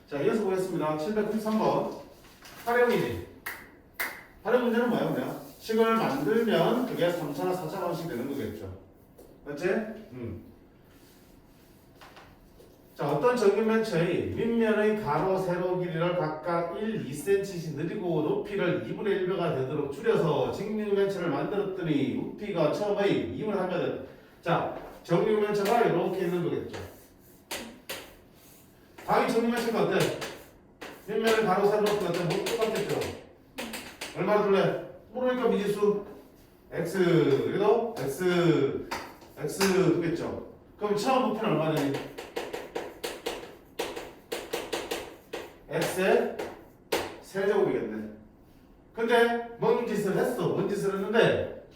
자, 이어서 보겠습니다. 793번. 활용이지. 활용 문제는 뭐야, 그냥? 식을 만들면 그게 3차나 4차 방식 되는 거겠죠. 맞지? 자, 어떤 정육면체의 윗면의 가로, 세로 길이를 각각 1, 2cm씩 늘리고 높이를 2분의 1배가 되도록 줄여서 정육면체를 만들었더니 높이가 처음의 2분의 1배가 된다. 자, 정육면체가 이렇게 있는 거겠죠. 당연히 정육면체가 어때? 윗면의 가로, 세로 높이가 어때? 뭐 똑같겠죠. 얼마나 둘래? 모르니까 미지수 x 그래도 x 되겠죠. 그럼 처음 높이는 얼마 되니? x의 세제곱이겠네. 근데 뭔 짓을 했어? 뭔 짓을 했는데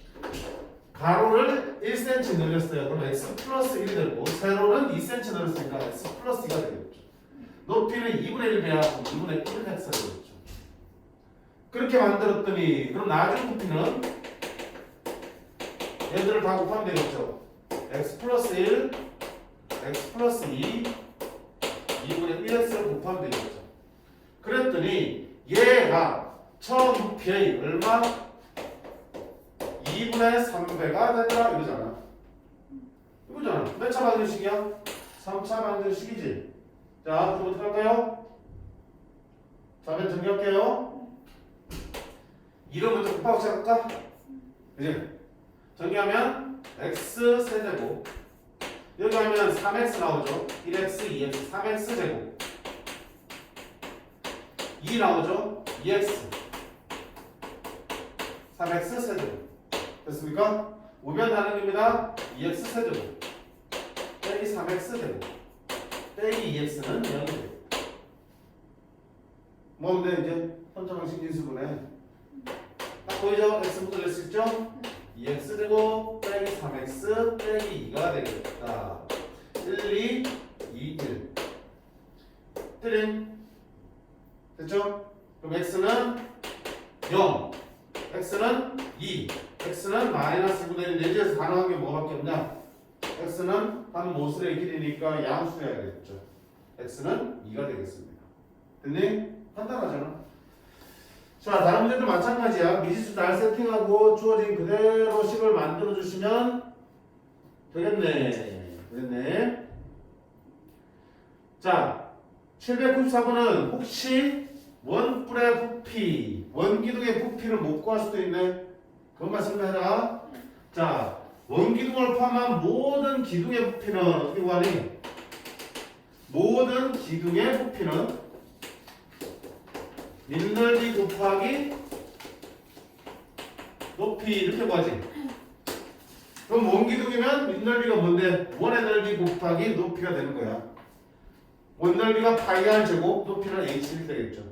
가로를 1cm 늘렸어요. 그럼 x 플러스 1이 되고 세로는 2cm 늘렸으니까 x 플러스 2가 되겠죠. 높이는 2분의 1배야. 2분의 1을 했어야 되겠죠. 그렇게 만들었더니 그럼 나중 높이는 얘들을 다 곱하면 되겠죠. x 플러스 1, x 플러스 2, 2분의 1x를 곱하면 되겠죠. 그랬더니 얘가 처음 높이의 얼마? 2분의 3배가 된다 이거잖아. 이거잖아. 몇 차 방정식이야? 3차 방정식이지. 자, 그럼 어떻게 할까요? 자면 정리할게요. 이름 먼저 곱하고 시작할까? 그지? 정리하면 x 세제곱 여기 하면 3x 나오죠. 1x, 2x, 3x 제곱 2 나오죠. 2x 3x 세제곱 됐습니까? 우변 나누기입니다. 2x 세제곱 빼기 3x 제곱 빼기 2x는 0이에요. 뭔데 이제 선자방식 인수분해 딱 보이죠? x 묻어낼 수 있죠? 2x 제곱 빼기 3x 빼기 2가 되겠다. 1, 2, 2, 1 띠링 됐죠? 그럼 x는 0 x는 2 x는 마이너스 2분의 1 내지에서 가능한 게 뭐밖에 없냐? x는 한 모슬의 길이니까 양수해야겠죠. x는 2가 되겠습니다. 됐니? 간단하잖아. 자, 다른 문제도 마찬가지야. 미지수 잘 세팅하고 주어진 그대로 식을 만들어 주시면 되겠네. 되겠네. 자, 794번은 혹시 원뿔의 부피, 원기둥의 부피를 못 구할 수도 있네. 그것만 설명해라. 자, 원기둥을 포함한 모든 기둥의 부피는 어떻게 구하니? 모든 기둥의 부피는 밑넓이 곱하기 높이 이렇게 구하지. 그럼 원기둥이면 밑넓이가 뭔데? 원의 넓이 곱하기 높이가 되는 거야. 원넓이가 파이 r 제곱, 높이는 h1 되겠죠.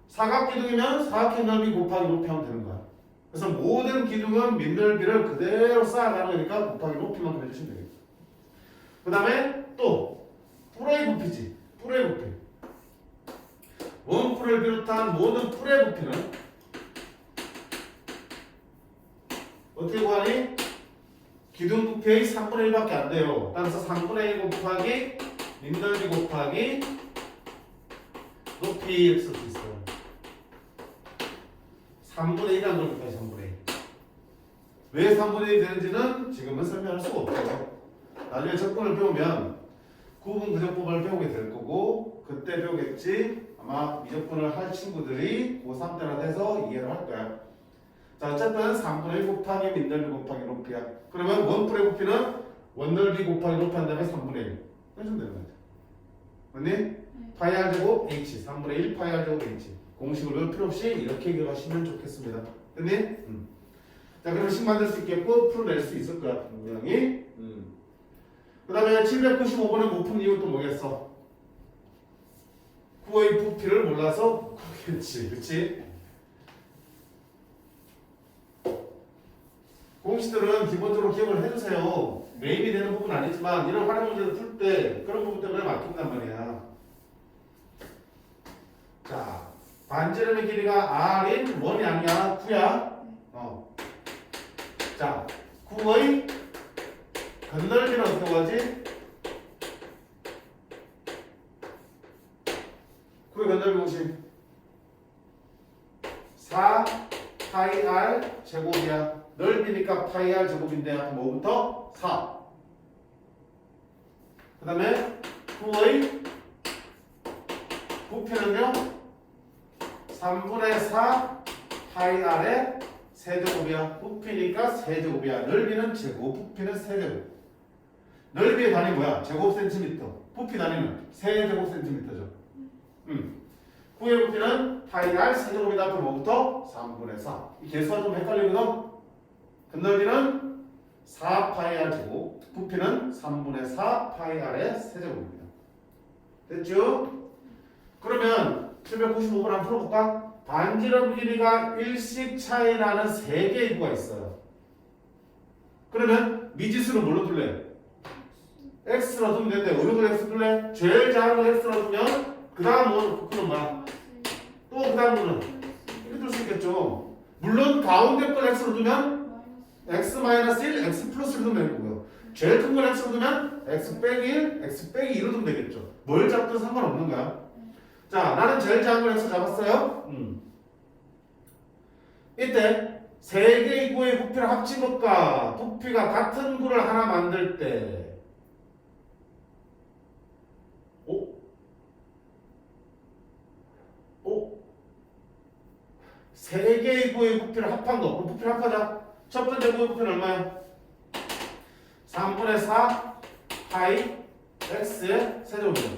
사각기둥이면 사각형 넓이 곱하기 높이 하면 되는 거야. 그래서 모든 기둥은 밑넓이를 그대로 쌓아가는 거니까 곱하기 높이만 해주시면 되겠죠. 그 다음에 또 뿔의 부피지. 뿔의 부피. 원뿔을 비롯한 모든 뿔의 부피는 어떻게 구하니? 기둥 부피의 3분의 1밖에 안 돼요. 따라서 3분의 1 곱하기 밑넓이 곱하기 높이 이렇게 쓸 수 있어요. 3분의 1 한 걸까요? 3분의 1. 왜 3분의 1 되는지는 지금은 설명할 수가 없어요. 나중에 적분을 배우면 구분 부정법을 배우게 될 거고 그때 배우겠지. 아마 미적분을 할 친구들이 고3 때나 돼서 이해를 할 거야. 자, 어쨌든 3분의 1 곱하기 밑넓이 곱하기 높이야. 그러면 원뿔의 부피는 원넓이 곱하기 높이 한 다음에 3분의 1 해주면 되는 거죠. 맞니? 파이 r 제곱 h 3분의 1 파이 r 제곱 h 공식을 외울 필요 없이 이렇게 기억하시면 좋겠습니다. 됐니? 자, 그러면 식 만들 수 있겠고 풀어낼 수 있을 거야 분명히. 그 다음에 795번에 못 푼 이유는 또 뭐겠어? 구의 부피를 몰라서 그렇겠지. 그렇지? 공식들은 기본적으로 기억을 해주세요. 메인이 되는 부분은 아니지만 이런 활용 문제를 풀 때 그런 부분 때문에 막힌단 말이야. 자, 반지름의 길이가 r인 1이 아니야 9야. 자, 9의 건널기는 어떻게 구하지? 구의 건널비 공식 4 파이 r 제곱이야. 넓이니까 파이 r 제곱인데 뭐부터? 4. 그 다음에 구의 부피는요 3분의 4 파이 r의 세제곱이야. 부피니까 세제곱이야. 넓이는 제곱, 부피는 세제곱. 넓이의 단위 뭐야? 제곱센티미터. 부피 단위는 세제곱센티미터죠. 구의 부피는 파이 r 세제곱이다. 그럼 뭐부터? 3분의 4. 이 개수가 좀 헷갈리거든. 근넓이는 4 파이 r 제곱, 부피는 3분의 4 파이 r의 세제곱입니다. 됐죠? 그러면 795번 한번 풀어볼까? 반지름 길이가 1씩 차이 나는 3개의 구가 있어요. 그러면 미지수를 뭘로 둘래? x로 두면 되는데 어느 걸 x 둘래? 제일 작은 걸 x로 두면 그 다음 그는 뭐야? 또 그 다음 거는 이렇게 둘 수 있겠죠. 물론 가운데 걸 x로 두면 x-1, x 플러스를 두면 되고요. 제일 큰 걸 x로 두면 x 빼기 1, x 빼기 2로 두면 되겠죠. 뭘 잡든 상관없는 거야. 자, 나는 제일 작은 걸 x 잡았어요. 이때 세 개의 구의 부피를 합친 것과 부피가 같은 구를 하나 만들 때 세 개의 구의 부피를 합한 거. 그럼 부피를 합하자. 첫 번째 구의 부피는 얼마야? 3분의 4 파이 x의 세제곱이죠.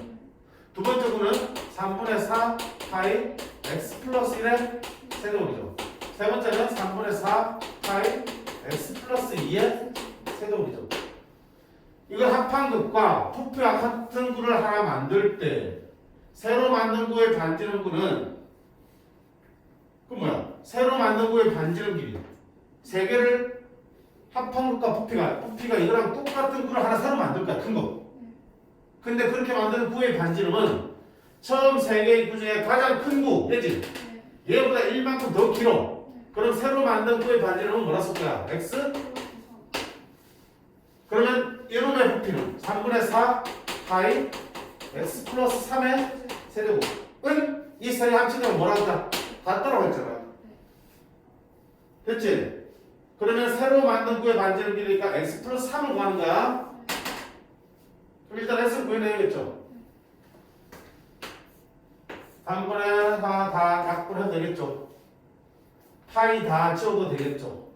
두 번째 구는 3분의 4 파이 x 플러스 1의 세제곱이죠. 세 번째는 3분의 4 파이 x 플러스 2의 세제곱이죠. 이걸 합한 것과 부피와 같은 구를 하나 만들 때 새로 만든 구의 반지름 구는 그 뭐야? 새로 만든 구의 반지름 길이 세 개를 합한 것과 부피가 이거랑 똑같은 구를 하나 새로 만들 거야. 큰 거. 근데 그렇게 만드는 구의 반지름은 처음 세 개의 구 중에 가장 큰 구, 그지? 얘보다 1만큼 더 길어. 그럼 새로 만든 구의 반지름은 뭐라 쓸 거야? x? 그러면 이놈의 부피는 3분의 4 파이 x 플러스 3의 세제곱은 이 세 개 합치면 뭐라 한다? 같다라고 했잖아. 됐지? 그러면 새로 만든 구의 반지름 길이니까 x 플러스 3을 구하는 거야. 그럼 일단 x를 구해내야겠죠. 3분의 4 다 약분해도 되겠죠. 파이 다 지워도 되겠죠.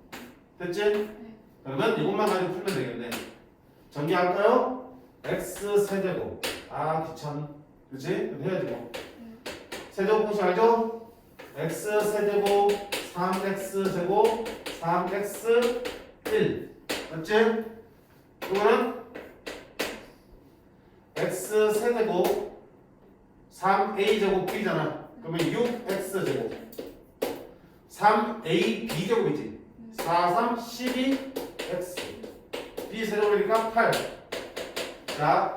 됐지? 그러면 이것만 가지고 풀면 되겠네. 전개할까요? x 세제곱. 아 귀찮. 그치? 해야지 뭐. 세제곱 공식 알죠? x 세제곱 3x 제곱 3x 1 맞지? 이거는 x 세제곱 3a 제곱 b잖아. 그러면 6x 제곱 3ab 제곱이지. 4, 3, 12x b 세제곱이니까 8. 자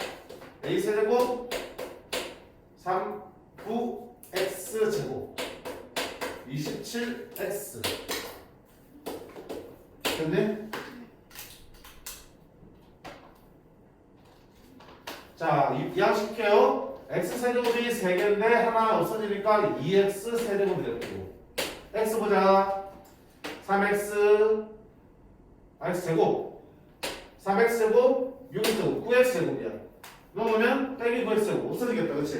a 세제곱 3, 9x 제곱 27x 됐네? 자 이항시켜요. x 세제곱이 3개인데 하나 없어지니까 2x 세제곱이 되고 x 보자. 3x x 제곱 3x 제곱 6x 제곱 9x 제곱이야. 넣으면 빼기 9x 제곱 없어지겠다. 그치?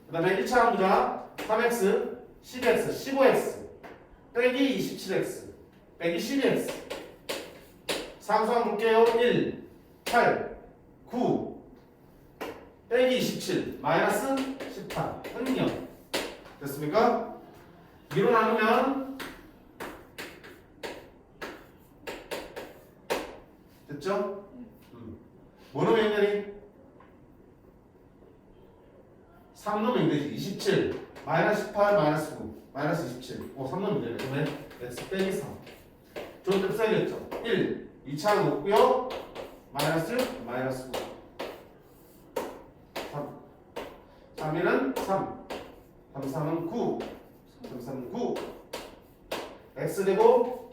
그 다음에 1차 보자. 3x 10x 15x 빼기 27x 빼기 12x 상수항 볼게요. 1 8 9 빼기 27 마이너스 18 0 됐습니까? 2로 나누면 됐죠? 뭐 넣으면 되니? 3 넣으면 되지. 27 마이너스 18 마이너스 9 마이너스 27 3 넣으면 되네. 그러면 x 빼기 3 좋은 점 써야겠죠? 1 2차는 없고요. 마이너스 9 3 3일은 3 3은 9 3은 9 x 되고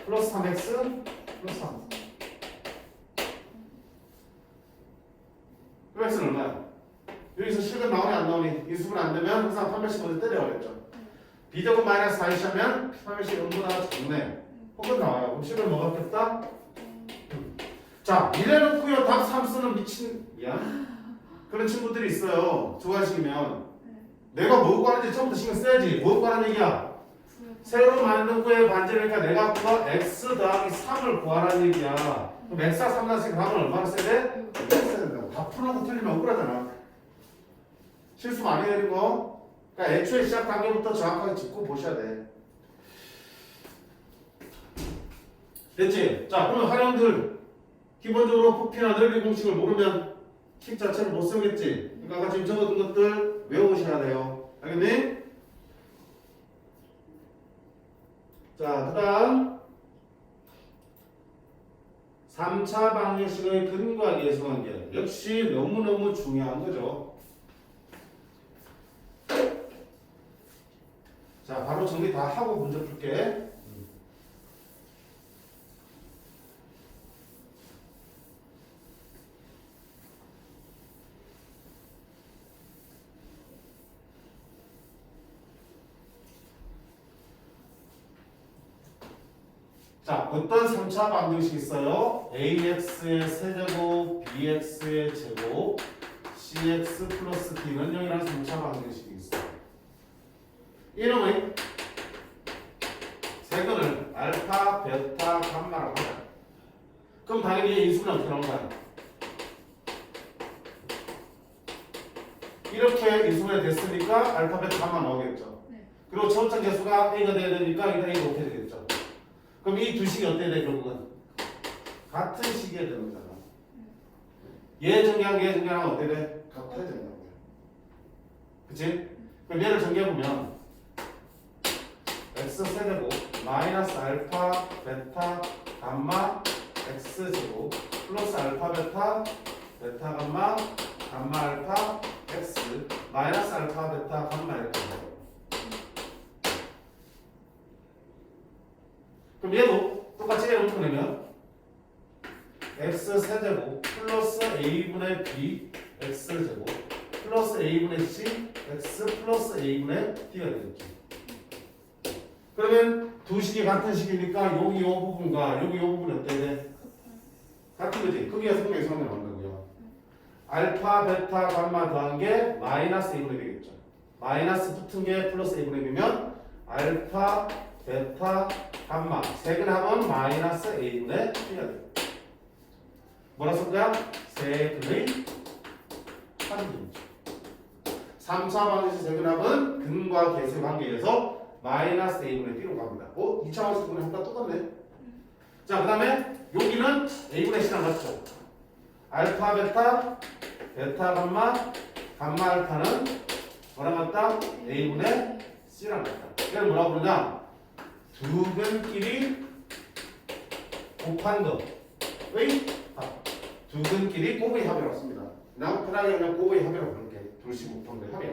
플러스 3x 플러스 3 그럼 x는 얼마야? 여기서 실각 실근 나오니 안 나오니? 인수분 안 되면 항상 판별식 먼저 때려 그랬죠. 비제곱 마이너스 4이시하면 판별식 음분하가 적네. 혹은 나와요. 그럼 실근 뭐가 없겠다? 자, 이래놓고요 답 3 쓰는 미친 그런 친구들이 있어요. 조간식이면 내가 뭐 구하는지 처음부터 신경 써야지. 뭐 구하는 얘기야? 새로 만든 거에 반지니까 내가 구하 x 더하기 3을 구하라는 얘기야. 그럼 x가 3 나왔으니까 답은 얼마나 써야 돼? 써야 된다고. 다 풀어놓고 틀리면 억울하잖아. 실수 많이 내는 거. 그러니까 애초에 시작 단계부터 정확하게 짚고 보셔야 돼. 됐지? 자, 그러면 활용들 기본적으로 부피나 넓이 공식을 모르면 킥 자체를 못 쓰겠지? 그러니까 아까 지금 적어둔 것들 외우셔야 돼요. 알겠니? 자, 그 다음 3차 방정식의 근과 계수관계 역시 너무너무 중요한 거죠. 자, 바로 정리 다 하고 문제 풀게. 자, 어떤 3차 방정식이 있어요? ax의 세제곱, bx의 제곱, cx 플러스 d는 0이라는 3차 방정식이 있어요. 이놈의 세근을 알파, 베타, 감마라고 하자. 그럼 당연히 인수는 어떻게 나온다? 이렇게 인수분해 됐으니까 알파, 베타, 감마 나오겠죠. 그리고 초점 개수가 a가 돼야 되니까 이거 a가 어떻게 되겠죠? 그럼 이 두 식이 어때야 돼, 결국은? 같은 식이어야 되는 거잖아. 얘 정리하고 얘 정리하면 어때야 돼? 같아야 된다고요. 그치? 그럼 얘를 정리해보면 x 세제곱 마이너스 알파 베타 감마 x 제곱 플러스 알파 베타 베타 감마 감마 알파 x 마이너스 알파 베타 감마 이렇게 돼요. 그럼 얘도 똑같이 얘를 풀어내면 x 세제곱 플러스 a분의 b x 제곱 플러스 a분의 c x 플러스 a분의 d가 되겠죠. 그러면 두 식이 같은 식이니까 여기 이 부분과 여기 이 부분이 어때야 돼? 같은 거지. 크기가 성격이 성에 나온다고요. 알파 베타 감마 더한 게 마이너스 a분의 b겠죠. 마이너스 붙은 게 플러스 a분의 b면 알파 베타 감마 세근합은 마이너스 a분의 b가 돼요. 뭐라 쓸 거야? 세근의 합이죠. 3차 방정식 세근합은 근과 계수의 관계에서 마이너스 a분의 b로 갑니다. 2차 방정식 분의 합과 똑같네. 자, 그 다음에 여기는 a분의 c랑 같죠. 알파 베타 베타 감마 감마 알파는 뭐랑 같다? a분의 c랑 같다. 이걸 뭐라고 부르냐? 두 근끼리 곱한 것의 합. 두 근끼리 곱의 합이라고 씁니다. 난 편하게 그냥 곱의 합이라고 부를게. 둘씩 곱한 거의 합이야.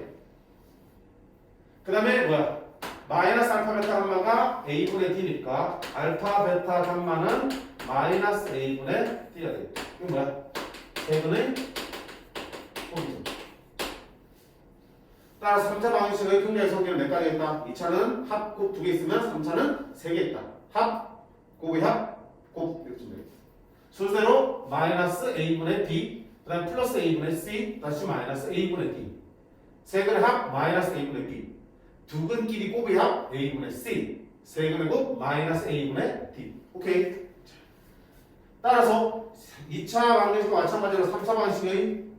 그 다음에 뭐야? 마이너스 알파 베타 감마가 a분의 d니까 알파 베타 감마는 마이너스 a분의 d가 되겠죠. 이건 뭐야? 세분의 곱이죠. 따라서 3차 방정식의 근계의 성격은 몇 가지 있다? 2차는 합, 곱 2개 있으면 3차는 3개 있다. 합, 곱의 합, 곱 이렇게 주면 되겠다. 순서대로 마이너스 a분의 d, 그 다음 플러스 a분의 c, 다시 마이너스 a분의 d. 세근의 합, 마이너스 a분의 b. 두 근끼리 곱의 합, a분의 c. 세근의 곱, 마이너스 a분의 d. 오케이. 따라서 2차 방정식과 마찬가지로 3차 방정식의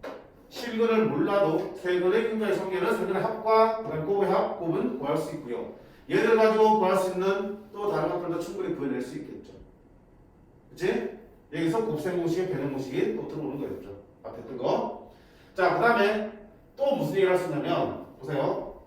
실근을 몰라도 세근의 근자의 성계는 세근의 합과 곱의 합, 곱은 구할 수 있고요. 얘를 가지고 구할 수 있는 또 다른 것들도 충분히 구해낼 수 있겠죠. 그치? 여기서 곱셈 공식의 변형 공식이 또 들어오는 거였죠. 앞에 뜬 거. 자, 그 다음에 또 무슨 얘기를 할 수 있냐면, 보세요.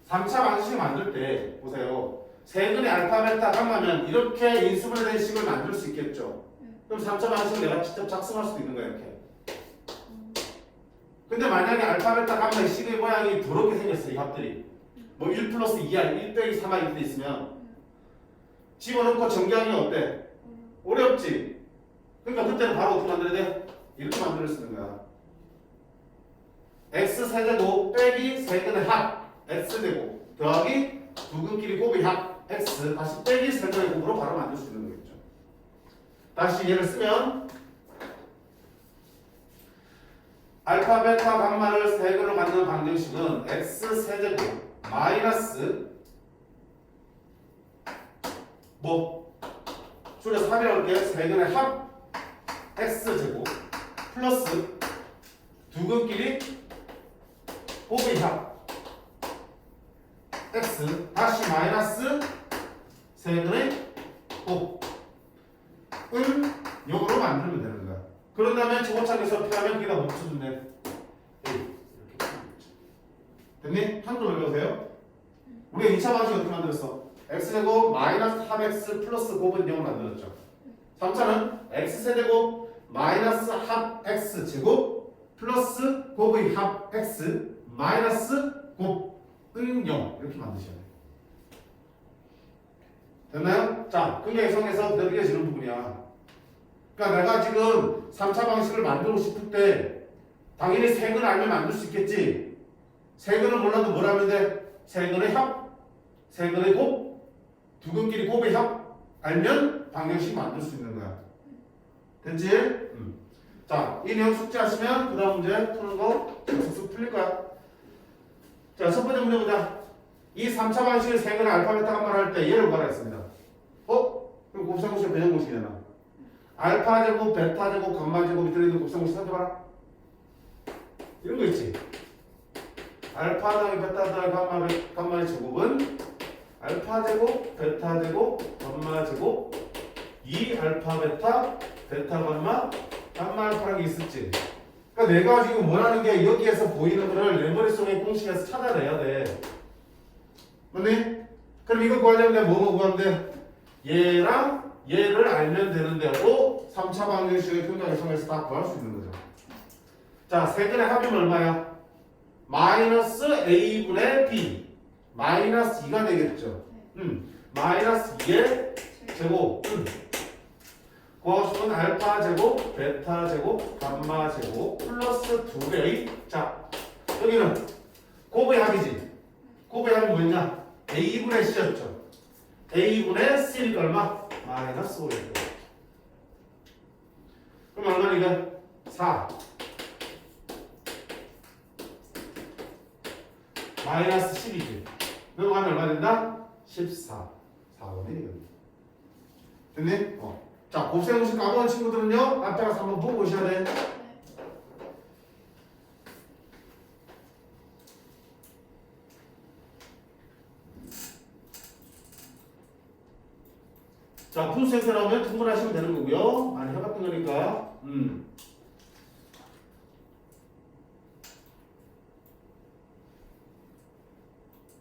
3차 방정식 만들 때, 보세요. 세근의 알파, 베타, 감마면 이렇게 인수분해된 식을 만들 수 있겠죠. 그럼 3차 방정식을 내가 직접 작성할 수도 있는 거야, 이렇게. 근데 만약에 알파, 베타, 감마의 식의 모양이 더럽게 생겼어, 이 합들이. 뭐 1 플러스 2야, 1 빼기 3하 이렇게 돼 있으면 집어넣고 정리하기 어때? 어렵지? 그러니까 그때는 바로 어떻게 만들어야 돼? 이렇게 만들 수 있는 거야. x 세제곱 빼기 세근의 합 x제곱 더하기 두근끼리 곱의 합 x 다시 빼기 세근의 곱으로 바로 만들 수 있는 거겠죠. 다시 얘를 쓰면 알파, 베타, 감마를 세근으로 만드는 방정식은 x 세제곱 마이너스 줄여서 합이라고 할게요. 세근의 합 x제곱 플러스 두근끼리 곱의 합 x 다시 마이너스 세근의 곱을 0으로 만들면 되는 거야. 그런 다음에 제곱창에서 피하면 그게 다 멈춰준대. 이렇게 됐니? 한글 외우세요. 우리가 2차 방식 어떻게 만들었어? x제곱 마이너스 합 x 플러스 곱은 0을 만들었죠. 3차는 x세제곱 마이너스 합 x제곱 플러스 곱의 합 x 마이너스 곱은 0 이렇게 만드셔야 돼요. 됐나요? 자, 그게 성에서 느껴지는 부분이야. 그러니까 내가 지금 3차 방식을 만들고 싶을 때 당연히 세근을 알면 만들 수 있겠지. 세근을 몰라도 뭘 하면 돼? 세근의 합, 세근의 곱, 두근끼리 곱의 합 알면 방정식 만들 수 있는 거야. 됐지? 자, 이 내용 숙지하시면 그 다음 문제 푸는 거 쑥쑥 풀릴 거야. 자, 첫 번째 문제 보자. 이 3차 방식을 세근의 알파, 베타, 감마를 할 때 얘를 구하라 했습니다. 그럼 곱셈공식 변형공식이잖아. 알파 제곱, 베타 제곱, 감마 제곱이 들어있는 곱셈공식 찾아봐라. 이런 거 있지. 알파 더하기 베타 더하기 감마의 제곱은 알파 제곱, 베타 제곱, 감마 제곱 2 알파 베타, 베타 감마, 감마 알파라는 게 있었지. 그러니까 내가 지금 원하는 게 여기에서 보이는 거를 내 머릿속에 공식에서 찾아내야 돼. 맞니? 그럼 이거 구하려면 내가 뭐 구하면 돼? 얘랑 얘를 알면 되는데 또 3차 방정식의 교정에서 다 구할 수 있는 거죠. 자, 세근의 합이면 얼마야? 마이너스 a분의 b 마이너스 2가 되겠죠. 마이너스 2의 제곱 구하고 싶은 알파 제곱, 베타 제곱, 감마 제곱 플러스 2배의 자, 여기는 곱의 합이지. 곱의 합이 뭐였냐? a분의 c였죠. a분의 c니까 얼마? 마이너스 5였죠. 그럼 얼마나 이게? 4 마이너스 12지. 넘어가면 얼마 된다? 14 4번이 되겠네. 됐니? 자, 곱셈공식 까먹은 친구들은요 앞에 가서 한번 보고 오셔야 돼. 자, 분수행사 나오면 통분하시면 되는 거고요. 많이 해봤던 거니까.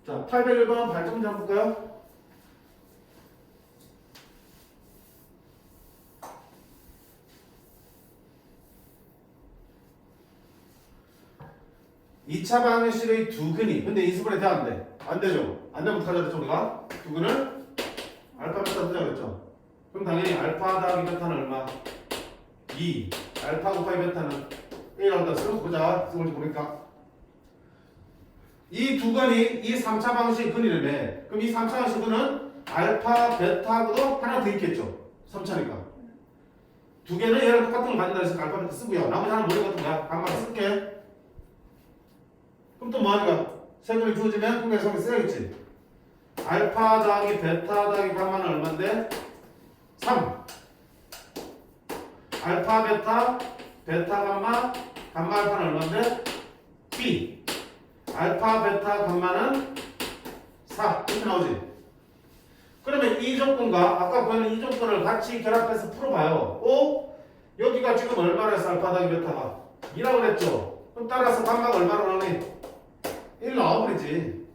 자, 801번 발전문제 한번 볼까요? (2차) 방정식의 두근이 근데 인수분해 돼? 안 돼? 안 되죠? 안 되면 어떡하자 그랬죠 우리가? 두근을 알파 베타 쓰자 그랬죠? 그럼 당연히 알파 더하기 베타는 얼마? 2 알파 곱하기 베타는 1이라고 쓰고 보자 쓰고 보니까 이 두근이 이 3차 방식 근이라며. 그럼 이 3차 방식 근은 알파 베타하고도 하나 더 있겠죠 3차니까 두 개는 얘랑 똑같은 걸 가진다 해서 알파 베타 쓰고요 나머지 하나 모르는 것 같은 거야 감마 쓸게. 그럼 또 뭐하는 거야? 세금이 주어지면 통계 성에 써야겠지. 알파 더하기 베타 더하기 감마는 얼마인데? 3 알파 베타 베타 감마 감마 알파는 얼마인데? B 알파 베타 감마는 4 이렇게 나오지. 그러면 이 조건과 아까 보이는 이 조건을 같이 결합해서 풀어봐요. 여기가 지금 얼마나 했어? 알파 더하기 베타가 2라고 그랬죠. 그럼 따라서 감마가 얼마나 나오니? 1 나와버리지.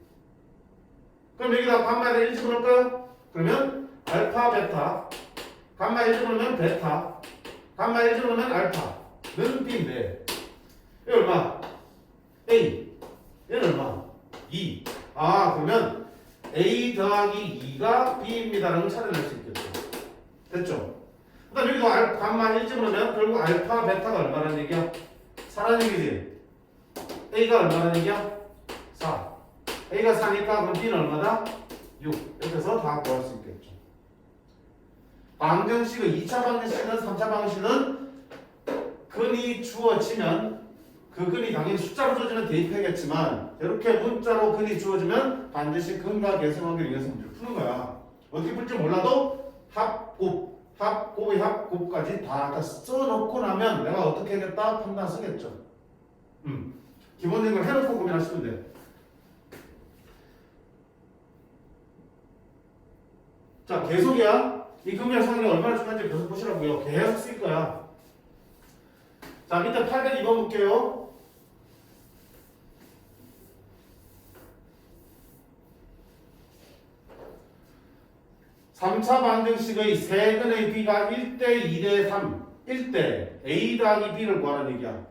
그럼 여기다 감마에다 1 집어넣을까요? 그러면 알파 베타 감마 1 집어넣으면 베타 감마 1 집어넣으면 알파는 B인데 이거 얼마? A 얘는 얼마? 2 그러면 A 더하기 2가 B입니다라는 걸 찾아낼 수 있겠죠. 됐죠? 그 다음 여기도 감마 1 집어넣으면 결국 알파 베타가 얼마라는 얘기야? 4라는 얘기지. A가 얼마나 얘기야? 4. A가 4니까 그럼 B는 얼마다? 6. 이렇게 해서 다 구할 수 있겠죠. 방정식은 2차 방정식은 3차 방정식은 근이 주어지면 그 근이 당연히 숫자로 주어지면 대입하겠지만 이렇게 문자로 근이 주어지면 반드시 근과 계승관계를 이용해서 문제를 푸는 거야. 어떻게 풀지 몰라도 합곱, 합곱의 합곱까지 다 써놓고 나면 내가 어떻게 하겠다 판단 쓰겠죠. 기본적인 걸 해놓고 고민하시면 돼. 자, 계속이야. 이 근과 상관이 얼마나 중요한지 계속 보시라고요. 계속 쓸 거야. 자, 밑에 802번 볼게요. (3차) 방정식의 세근의 b가 1대 2대 3, 1대 a 더하기 b를 구하라는 얘기야.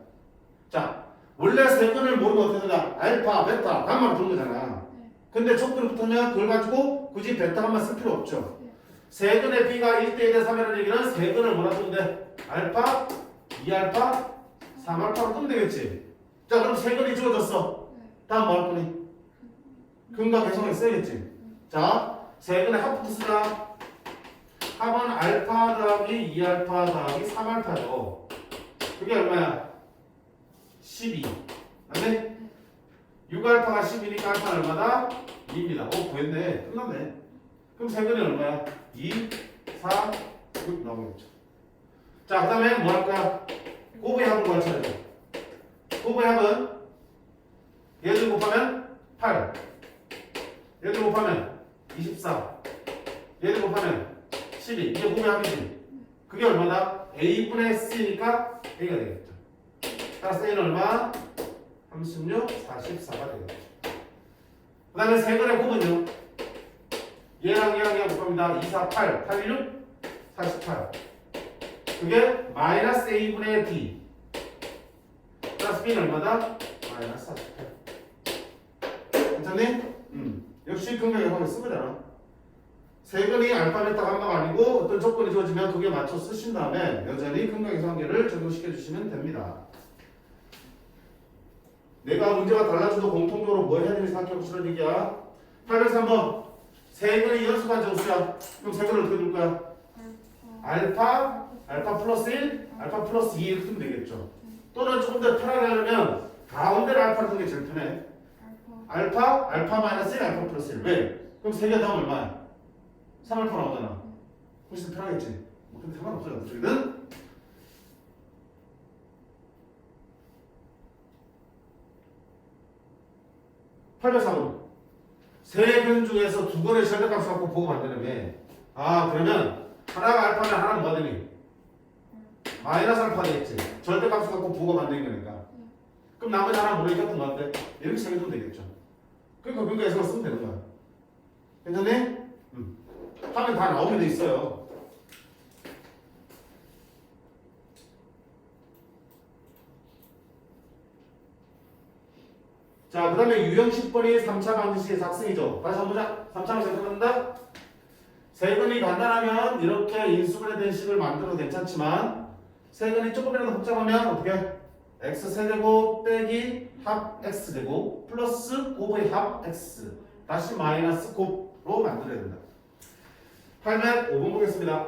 자, 원래 세근을 모르면 어떻게 되냐? 알파, 베타, 감마로 부른 거잖아. 근데 촉근을 붙으면 그걸 가지고 굳이 베타 감마 쓸 필요 없죠. 세근의 b가 1대 2대 3이라는 얘기는 세근을 뭐라 쓰면 돼? 알파, 2알파, 3알파로 뜨면 되겠지. 자, 그럼 세근이 주어졌어. 다음 뭐 할 거니? 근과 계승을 써야겠지. 자, 세근의 합부터 쓰자. 합은 알파 더하기 2알파 더하기 3알파죠. 그게 얼마야? 12. 맞네? 6알파가 10이니까 알파는 얼마다? 2입니다. 오, 구했네. 끝났네. 그럼 세근이 얼마야? 2, 4, 6 나오겠죠. 자, 그 다음에 뭐 할 거야? 곱의 합을 구할 차례죠. 곱의 합은 얘를 곱하면 8, 얘를 곱하면 24, 얘를 곱하면 12. 이게 곱의 합이지. 그게 얼마다? A분의 C니까 A가 되겠죠. 따라서 A는 얼마? 36, 44가 되겠죠. 그 다음에 세근의 곱은요. 얘랑 곱합니다. 2, 4, 8, 8, 6, 48. 그게 마이너스 A분의 D. 플러스 B는 얼마다? 마이너스 48. 괜찮니? 역시 근과 계승을 쓴 거잖아. 세근이 알파, 베타, 감마가 아니고 어떤 조건이 주어지면 그게 맞춰 쓰신 다음에 여전히 근과 계승관계를 적용시켜 주시면 됩니다. 내가 문제가 달라져도 공통적으로 뭐 해야 되는지 생각해 보시는 얘기야. 803번. 세근이 연속한 정수야. 그럼 세근을 어떻게 둘 거야? 알파 플러스 1, 알파 플러스 2 이렇게 두면 되겠죠. 또는 조금 더 편하게 하려면 가운데를 알파로 두는 게 제일 편해. 알파 마이너스 1, 알파 플러스 1. 왜? 그럼 세 개 다음 얼마야? 3알파 나오잖아. 훨씬 편하겠지. 근데 상관없어요. 어떻게든. (804번) 세 근 중에서 두 근의 절대값을 갖고 보고 만드는 아, 그러면 하나가 알파면 하나는 뭐 되니? 마이너스 알파 되겠지. 절대값을 갖고 부호가 만드는 거니까. 그럼 나머지 하나 모르니까 또 뭐한테? 이렇게 생각하면 되겠죠. 그러니까 근거 해석을 쓰면 되는 거야. 괜찮니? 하면 다 나오게 돼 있어요. 자, 그 다음에 유형 10번이 3차 방정식의 작성이죠. 다시 한번 보자. 3차 방정식 끝난다. 세근이 간단하면 이렇게 인수분해된 식을 만들어도 괜찮지만 세근이 조금이라도 복잡하면 어떻게? x세제곱 빼기 합 x제곱 플러스 곱의 합 x 다시 마이너스 곱으로 만들어야 된다. 805번 보겠습니다.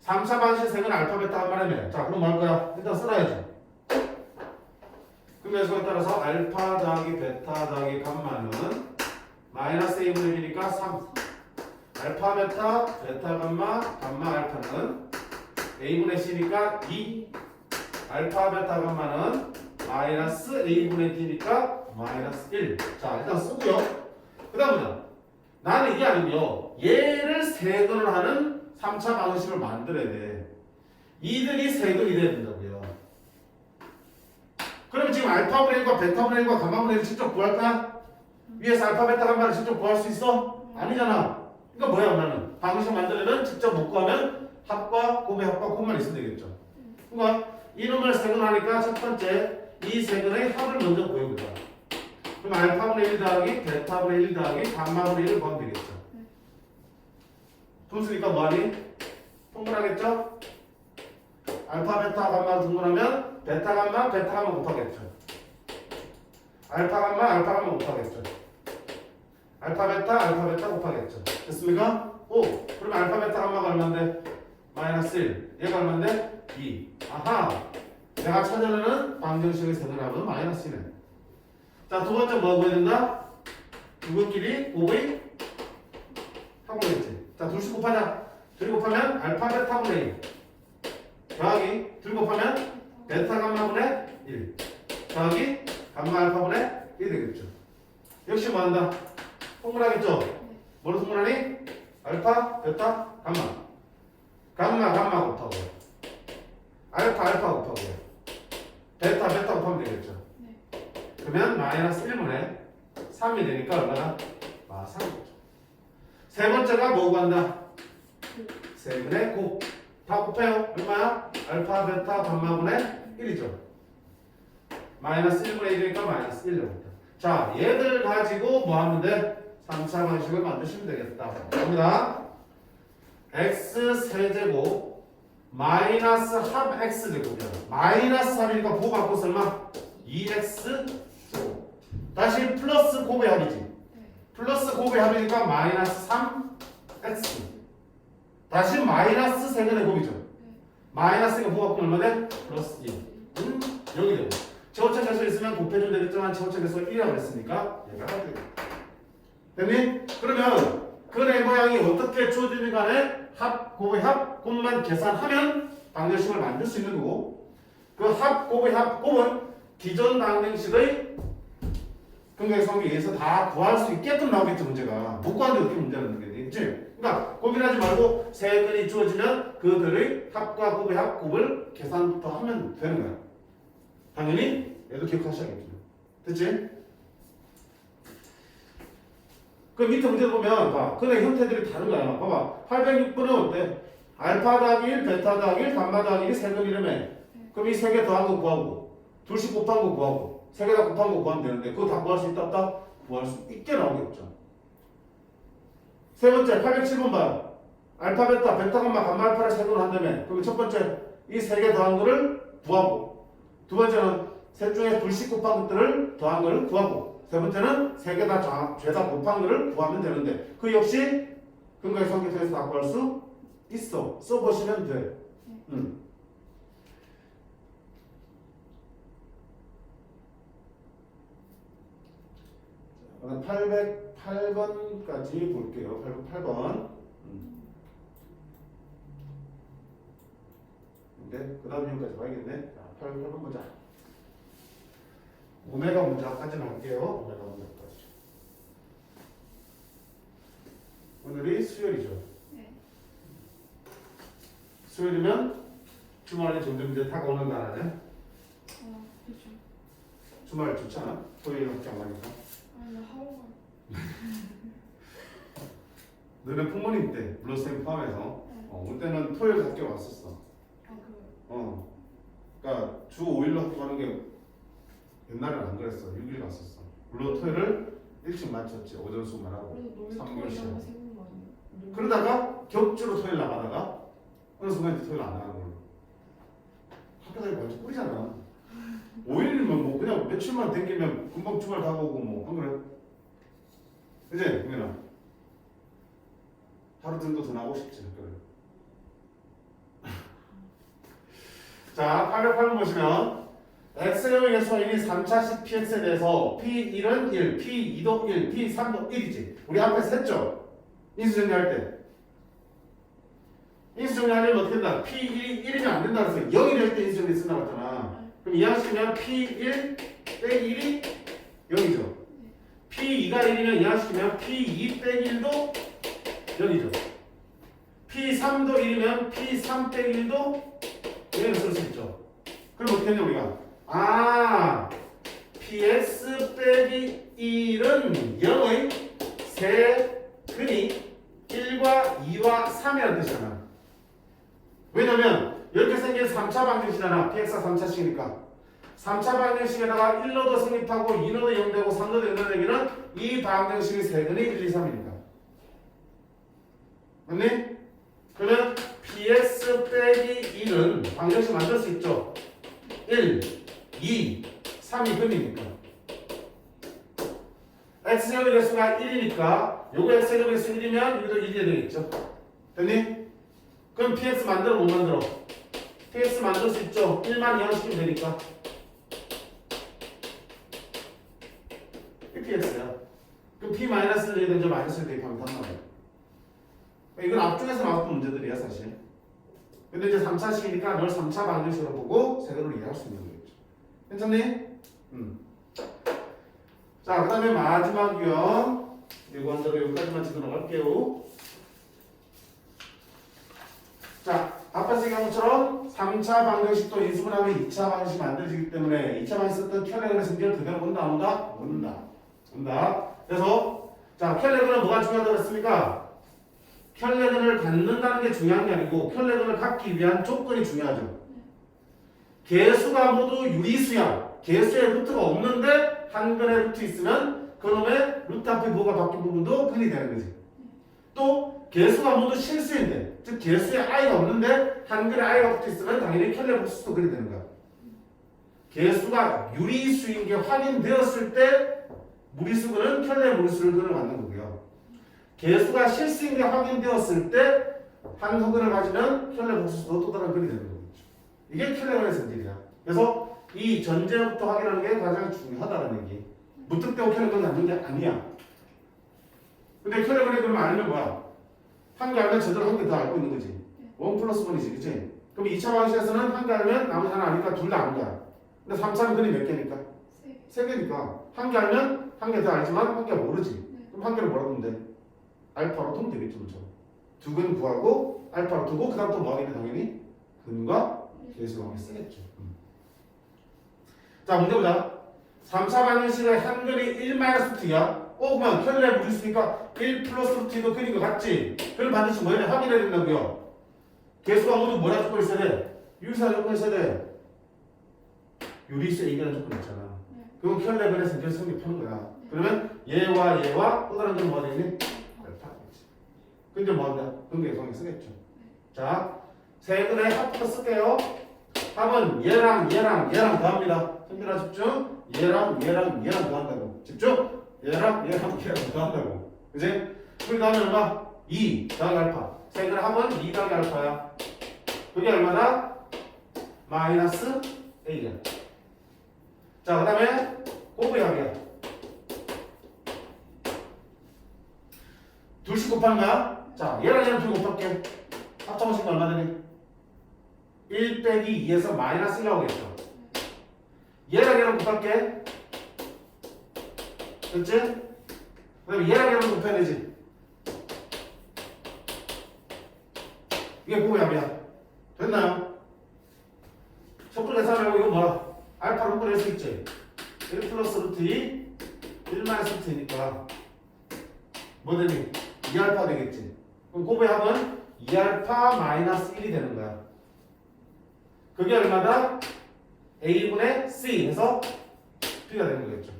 3차 방식 세근 알파 베타 한 말이면 자, 그럼 뭐 할 거야? 일단 써놔야지. 그럼 예수에 따라서 알파 더하기 베타 더하기 감마는 마이너스 A분의 1이니까 3. 알파 베타 베타 감마 알파는 A분의 C니까 2. 알파 베타 감마는 마이너스 A분의 D니까 마이너스 1. 자, 일단 쓰고요. 그 다음은 나는 이게 아니고요. 얘를 세근을 하는 3차 방정식을 만들어야 돼. 이들이 세근이 돼야 된다고요. 그럼 지금 알파분의 1과 베타분의 1과 감마분의 1을 직접 구할 거야? 위에서 알파, 베타, 감마를 직접 구할 수 있어? 아니잖아. 그러니까 뭐야, 나는? 방정식 만들려면 직접 못 구하면 합과 곱의 합과 곱만 있으면 되겠죠. 그러니까 이놈을 세근하니까 첫 번째 이 세근의 합을 먼저 구해보자. 그럼 알파분의 1 더하기 베타분의 1 더하기 감마분의 1을 구하면 되겠죠. 분수니까 뭐하니? 통분하겠죠? 알파, 베타, 감마 동그라면 베타, 감마 곱하겠죠. 알파, 감마 곱하겠죠. 알파, 베타 곱하겠죠. 됐습니까? 오, 그러면 알파, 베타, 감마가 얼마인데? 마이너스 1. 얘가 얼마인데? 2. 아하! 내가 찾으려는 방정식의 세분합은 마이너스 1이네. 자, 두 번째 뭐 구해야 된다? 이것끼리 곱의 합분이겠지. 자, 둘씩 곱하자. 둘이 곱하면 알파, 베타분의 1. 더하기 둘 곱하면 베타, 감마분의 1. 더하기 감마, 알파분의 1 되겠죠. 역시 뭐 한다? 통분하겠죠? 뭐로 통분하니? 알파, 베타, 감마. 감마 곱하고 알파 곱하고 베타 곱하면 되겠죠. 그러면 마이너스 1분의 3이 되니까 얼마나? 3이죠. 세 번째가 뭐 구한다? 세분의 곱. 다 곱해요. 얼마야? 알파, 베타, 감마분의 1이죠. 마이너스 1분의 1이니까 마이너스 1 됩니다. 자, 얘들 가지고 뭐 하면 돼? 3차 방식을 만드시면 되겠다. 갑니다. x 세제곱 마이너스 합 x 제곱이야. 마이너스 3이니까 보고 바꿔서 얼마? 2x 제곱. 다시 플러스 곱의 합이지. 플러스 곱의 합이니까 마이너스 3x. 다시 마이너스 세근의 곱이죠. 마이너스가 보고 바꾸면 얼마 돼? 플러스 2. 여기 되고. 최고차 계수 있으면 곱해주면 되겠지만 최고차 계수가 1이라고 했으니까 얘가 되고. 됐니? 그러면 그 네 모양이 어떻게 주어지든 간에 합, 곱의 합, 곱만 계산하면 방정식을 만들 수 있는 거고, 그 합, 곱의 합, 곱은 기존 방정식의 근각성에 의해서 다 구할 수 있게끔 나오겠죠. 문제가 못 구하는데 어떻게 문제를 내겠지? 그러니까 고민하지 말고 세근이 주어지면 그들의 합과 곱의 합, 곱을 계산부터 하면 되는 거야. 당연히 얘도 기억하셔야겠죠. 됐지? 그 밑에 문제 보면 봐. 근의 형태들이 다른 거야. 봐봐. 806번은 어때? 알파 더하기 1, 베타 더하기 1, 감마 더하기 1, 세근이라며. 그럼 이 세 개 더한 거 구하고 둘씩 곱한 거 구하고 세 개 다 곱한 거 구하면 되는데 그거 다 구할 수 있다 없다? 구할 수 있게 나오겠죠. 세 번째 807번 봐요. 알파, 베타, 감마 알파를 세근으로 한다며. 그럼 첫 번째 이 세 개 더한 거를 구하고, 두 번째는 셋 중에 둘씩 곱한 것들을 더한 거를 구하고, 세 번째는 세 개 다 죄다 곱한 거를 구하면 되는데 그 역시 근각의 성격에서 다 구할 수 있어. 써보시면 돼. 808번까지 볼게요. 808번. 근데 그 다음 이유까지 봐야겠네. 자, 808번 보자. 오메가 문제까지는 할게요. 오메가 문제까지. 오늘이 수요일이죠. 네. 수요일이면 주말에 점점 이제 다가오는 날이네. 그렇죠. 주말 좋지 않아? 토요일밖에 안 가니까. 아니, 하루가. 너네 부모님 때, 물론 쌤 포함해서 네. 올 때는 토요일 학교 왔었어. 그래요? 그러니까 주 5일로 학교 가는 게 옛날에는 안 그랬어. 6일 갔었어. 물론 토요일을 일찍 마쳤지. 오전 수업만 하고. 그래도 3개월 시간. 놀토이랑 세분 많이. 그러다가 격주로 토요일 나가다가 어느 순간 이제 토요일 안 나가는 걸로. 학교 다니고 완전 꿀이잖아. 5일이면 뭐 그냥 며칠만 댕기면 금방 주말 다 오고 뭐 안 그래? 그지? 동현아? 하루 정도 더 나오고 싶지 학교를. 자, 808번 보시면 x의 개수가 1이 3차식 px에 대해서 p1은 1, p2도 1, p3도 1이지. 우리 앞에서 했죠? 인수정리할 때. 인수정리하려면 어떻게 된다? p1이 1이면 안 된다 그래서 0이 될 때 인수정리 쓴다고 했잖아. 그럼 이항시키면 p1 빼기 1이 0이죠. p2가 1이면 이항시키면 p2 빼기 1도 0이죠. p3도 1이면 p3 빼기 1도 0을 쓸 수 있죠. 그럼 어떻게 했냐 우리가? px 빼기 1은 0의 세근이 1과 2와 3이라는 뜻이잖아. 왜냐면 이렇게 생긴 3차 방정식이잖아. px가 3차식이니까 3차 방정식에다가 1로도 성립하고 2로도 0되고 3로도 0되는 얘기는 이 방정식의 세근이 1, 2, 3이니까. 맞니? 그러면 px 빼기 1은 방정식 만들 수 있죠. 1, 2, 3이 근이니까 x제곱의 개수가 1이니까 요거 x제곱의 개수 1이면 여기도 1이 되겠죠. 됐니? 그럼 px 만들어 못 만들어? px 만들 수 있죠. 1만 이항시키면 되니까 px야. 그럼 p-를 내야 되죠. 마이너스를 대입하면 단말이야. 이건 앞쪽에서 나왔던 문제들이야 사실. 근데 이제 3차식이니까 널 3차 방정식으로 보고 세로를 이해할 수 있는 거겠죠. 괜찮니? 자, 그 다음에 마지막 유형. 이거 한대로 여기까지만 찍어 나갈게요. 자, 앞에서 얘기한 것처럼 3차 방정식도 인수분 하면 2차 방정식이 만들어지기 때문에 2차 방정식 썼던 켈레그의 성질을 그대로 본다, 안 온다? 온다. 그래서 자, 켈레그는 뭐가 중요하다고 했습니까? 켈레그를 갖는다는 게 중요한 게 아니고 켈레그를 갖기 위한 조건이 중요하죠. 개수가 모두 유리수야. 개수에 루트가 없는데 한 근에 루트 있으면 그놈의 루트 앞에 뭐가 바뀐 부분도 근이 되는 거지. 또 개수가 모두 실수인데, 즉 개수에 i가 없는데 한 근에 i가 붙어 있으면 당연히 켈레 복수도 근이 되는 거야. 개수가 유리수인 게 확인되었을 때 무리수근은 켈레 무리수를 근을 갖는 거고요. 개수가 실수인 게 확인되었을 때 한 흑은을 가지면 켈레 복수도 또 다른 근이 되는 거겠죠. 이게 켈레그의 성질이야. 그래서 이 전제부터 확인하는 게 가장 중요하다는 얘기. 무턱대고 켈레그를 갖는 게 아니야. 근데 켈레그를 그러면 알면 뭐야? 한 개 알면 제대로 한 개 더 알고 있는 거지. 1 플러스 1이지, 그치? 그럼 2차 방식에서는 한 개 알면 나머지 하나 아니까 둘 다 아는 거야. 근데 3차는 근이 몇 개니까? 3개니까. 한 개 알면 한 개 더 알지만 한 개 모르지. 그럼 한 개를 뭐라고 하면 돼? 알파로 두면 되겠죠, 그렇죠? 두 근 구하고 알파로 두고 그 다음 또 뭐 하겠냐 당연히? 근과 계수관계 쓰겠죠. 자, 문제 보자. 3차 방정식의 한 근이 1-루트야. 그러면 켈레 무리수니까 1 플러스 루트 이거 근인 것 같지? 그럼 반드시 뭐냐? 확인해야 된다고요. 개수가 모두 뭐라 조건 있어야 돼? 유리수가 조건 있어야 돼. 유리수에 이기는 조건 있잖아. 그럼 켈레 근에서 이제 성립하는 거야. 그러면 얘와 또 다른 건 뭐가 되니? 알파겠지. 근데 뭐한다? 근계수관계 쓰겠죠. 자, 세 근의 합부터 쓸게요. 합은 얘랑 더합니다. 힘들어 집중. 얘랑 더한다고. 집중. 얘랑 더한다고. 그지? 그 다음에 얼마? 2 더하기 알파. 세 근의 합은 2 더하기 알파야. 그게 얼마나? 마이너스 A야. 자, 그 다음에 곱의 합이야. 둘씩 곱하는 거야. 자, 얘랑 둘 곱할게. 합쳐보시면 얼마 되니? 1 빼기 2에서 마이너스 1 나오겠죠. 얘랑 곱할게. 됐지? 그 다음에 얘랑 곱해야 되지. 이게 곱의 합이야. 됐나요? 섣불리 계산하고 이거 뭐야? 알파로 묶어낼 수 있지? 1 플러스 루트 2 1 마이너스 루트니까 뭐 되니? 2알파 되겠지. 그럼 곱의 합은 2알파 마이너스 1이 되는 거야. 그게 얼마다? A분의 C 해서 B가 되는 거겠죠.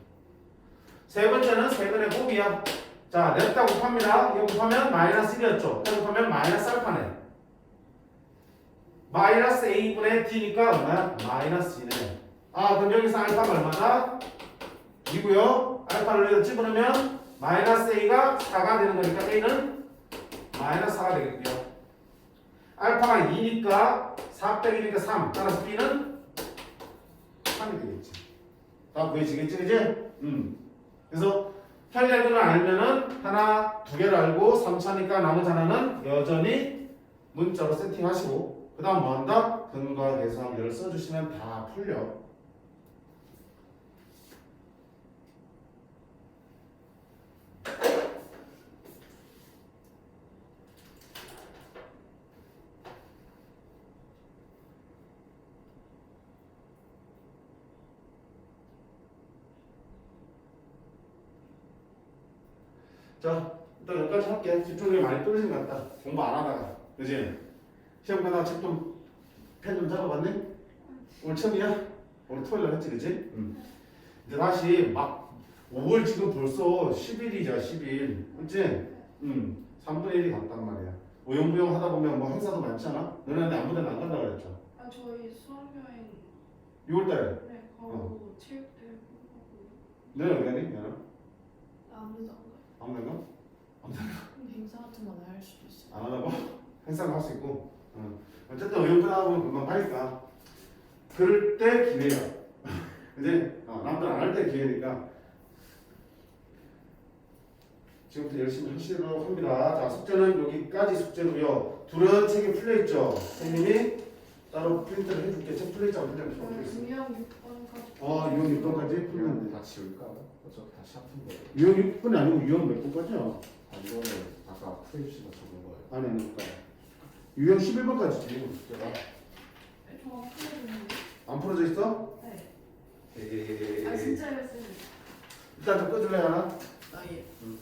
세 번째는 세근의 곱이야. 자, 냅다 곱합니다. 이거 곱하면 마이너스 1이었죠. 이거 곱하면 마이너스 알파네. 마이너스 A분의 D니까 얼마야? 마이너스 2네. 아, 그럼 여기서 알파가 얼마다? 2고요. 알파를 여기다 집어넣으면 마이너스 A가 4가 되는 거니까 A는 마이너스 4가 되겠고요. 알파가 2니까 4 빼기 1이니까 3. 따라서 B는 3이 되겠지. 다 보이시겠지, 이제? 그래서 혈액을 알면은 하나, 두 개를 알고 3차니까 나머지 하나는 여전히 문자로 세팅하시고 그 다음 뭐 한다? 근과 계수함을 써주시면 다 풀려. 자, 일단 여기까지 할게. 집중력이 많이 떨어진 것 같다. 공부 안 하다가. 그지? 시험 끝나고 책 좀, 펜 좀 잡아봤니? 오늘 처음이야? 오늘 토요일 날 했지, 그지? 이제 다시 막 5월 지금 벌써 10일이자 10일. 그치? 3분의 1이 갔단 말이야. 오용부용 하다 보면 뭐 행사도 많잖아. 너네한테 아무 데나 안 간다 그랬죠. 아 저희 수학여행 6월달에. 네 가고 체육대회 하고 너네 어디 가니? 너는? 아무도 안 가요. 아무 데나? 행사 같은 거는 할 수도 있어요. 안 하다고? 행사는 할 수 있고. 어쨌든 오용부 하다 보면 금방 가니까. 그럴 때 기회야. 이제 남들 안 할 때 기회니까. 지금부터 열심히 하시도록 합니다. 자, 숙제는 여기까지 숙제고요. 둘은 책이 풀려있죠. 선생님이 따로 프린트를 해줄게. 책 풀려있자고 풀려면 필요 없겠어. 유형 6번까지 유형 6번까지 풀면 돼. 다 지울까요? 어차피 다 샤프인 거예요. 유형 6번이 아니고 유형 몇 번까지요? 이거는 아까 프레임씨가 적은 거예요. 아니, 아닙니까? 유형 11번까지 지금 숙제가. 저안 풀어줬는데 안 풀어져 있어? 네. 에이. 아 진짜요 쌤 일단 좀 꺼줄래 하나? 아 예. 응.